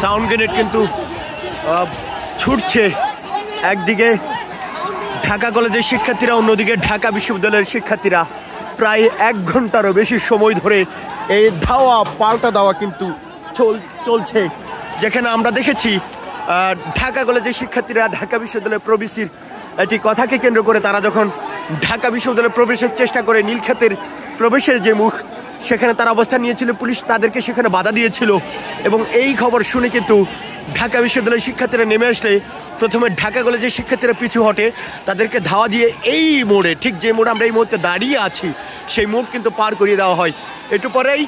Sound grenade কিন্তু ছুটছে। একদিকে ঢাকা কলেজের শিক্ষার্থীরা, অন্যদিকে ঢাকা বিশ্ববিদ্যালয়ের শিক্ষার্থীরা প্রায় 1 ঘন্টারও বেশি সময় ধরে এই ধাওয়া পাল্টা দেওয়া কিন্তু চলছে। যেখানে আমরা দেখেছি ঢাকা কলেজের শিক্ষার্থীরা ঢাকা বিশ্ববিদ্যালয়ে প্রবেশের একটি কথাকে কেন্দ্র করে তারা যখন ঢাকা বিশ্ববিদ্যালয়ে প্রবেশের চেষ্টা করে নীলক্ষেতের প্রবেশের যে মুখ সেখানে তারা অবস্থান নিয়েছিল, পুলিশ তাদেরকে সেখানে বাধা দিয়েছিল। এবং এই খবর শুনে কিন্তু ঢাকা বিশ্ববিদ্যালয়ের শিক্ষার্থীরা নেমে আসলে প্রথমে ঢাকা কলেজের শিক্ষার্থীরা পিছু হটে, তাদেরকে ধাওয়া দিয়ে এই মোড়ে, ঠিক যে মোড়ে আমরা এই মুহূর্তে দাঁড়িয়ে আছি সেই মোড় কিন্তু পার করিয়ে দেওয়া হয়। একটু পরেই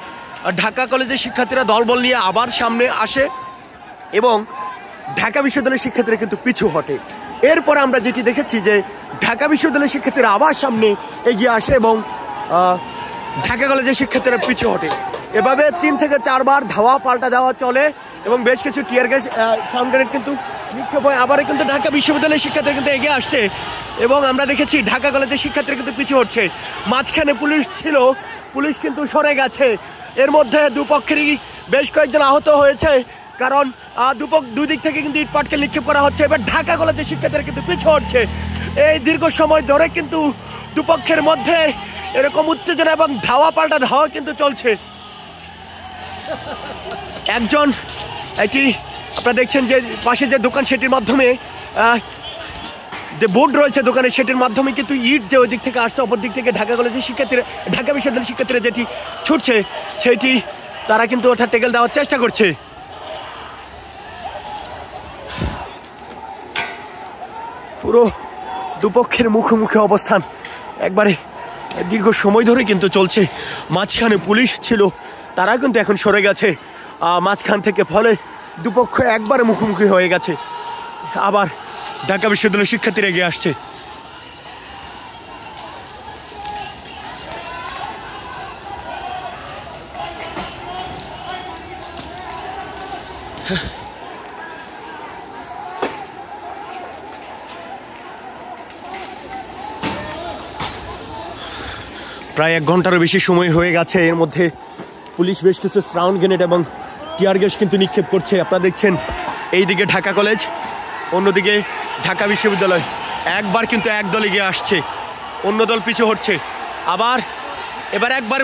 ঢাকা কলেজের শিক্ষার্থীরা দলবল নিয়ে আবার সামনে আসে এবং ঢাকা বিশ্ববিদ্যালয়ের শিক্ষার্থীরা কিন্তু পিছু হটে। এরপরে আমরা যেটি দেখেছি যে ঢাকা বিশ্ববিদ্যালয়ের শিক্ষার্থীরা আবার সামনে এগিয়ে আসে এবং ঢাকা কলেজের শিক্ষার্থীরা পিছু হটে। এভাবে 3 থেকে 4 বার ধাওয়া পাল্টা দেওয়া চলে এবং বেশ কিছু টিয়ার গ্যাস, সাউন্ড গ্রেনেড কিন্তু নিক্ষেপ হয়। আবার কিন্তু ঢাকা বিশ্ববিদ্যালয়ের শিক্ষার্থীরা কিন্তু এগিয়ে আসছে এবং আমরা দেখেছি ঢাকা কলেজের শিক্ষার্থীরা কিন্তু পিছু হচ্ছে। মাঝখানে পুলিশ ছিল, পুলিশ কিন্তু সরে গেছে। এর মধ্যে দুপক্ষেরই বেশ কয়েকজন আহত হয়েছে, কারণ দুই দিক থেকে কিন্তু ইটপাটকেল নিক্ষেপ করা হচ্ছে। এবার ঢাকা কলেজের শিক্ষার্থীরা কিন্তু পিছু হচ্ছে। এই দীর্ঘ সময় ধরে কিন্তু দুপক্ষের মধ্যে এরকম উত্তেজনা এবং ধাওয়া পাল্টা ধাওয়া কিন্তু চলছে। একজন একটি আপনারা দেখছেন যে পাশে যে দোকান সেটির মাধ্যমে যে বোর্ড রয়েছে দোকানে সেটির মাধ্যমে কিন্তু ইট যে ওই দিক থেকে আসছে, অপর দিক থেকে ঢাকা কলেজের শিক্ষার্থীরা, ঢাকা বিশ্ববিদ্যালয়ের শিক্ষার্থীরা যেটি ছুটছে সেটি তারা কিন্তু ওটা টেকেল দেওয়ার চেষ্টা করছে। পুরো দুপক্ষের মুখোমুখি অবস্থান একবারে দীর্ঘ সময় ধরে কিন্তু চলছে। মাঝখানে পুলিশ ছিল, তারা কিন্তু এখন সরে গেছে মাঝখান থেকে, ফলে দুপক্ষ একবারে মুখোমুখি হয়ে গেছে। আবার ঢাকা বিশ্ববিদ্যালয়ের শিক্ষার্থীরা এগিয়ে আসছে। প্রায় 1 ঘন্টারও বেশি সময় হয়ে গেছে। এর মধ্যে পুলিশ বেশ কিছু সাউন্ড গ্রেনেড এবং টিয়ার গ্যাস কিন্তু নিক্ষেপ করছে। আপনারা দেখছেন এইদিকে ঢাকা কলেজ, অন্যদিকে ঢাকা বিশ্ববিদ্যালয়। একবার কিন্তু এক দল এগিয়ে আসছে, অন্য দল পিছু হটছে। এবার একবারে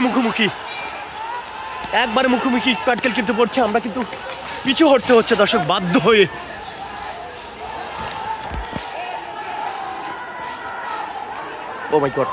মুখোমুখি পাটকেল কিন্তু পড়ছে। আমরা কিন্তু পিছু হটতে হচ্ছে দর্শক, বাধ্য হয়ে। ও মাই গড।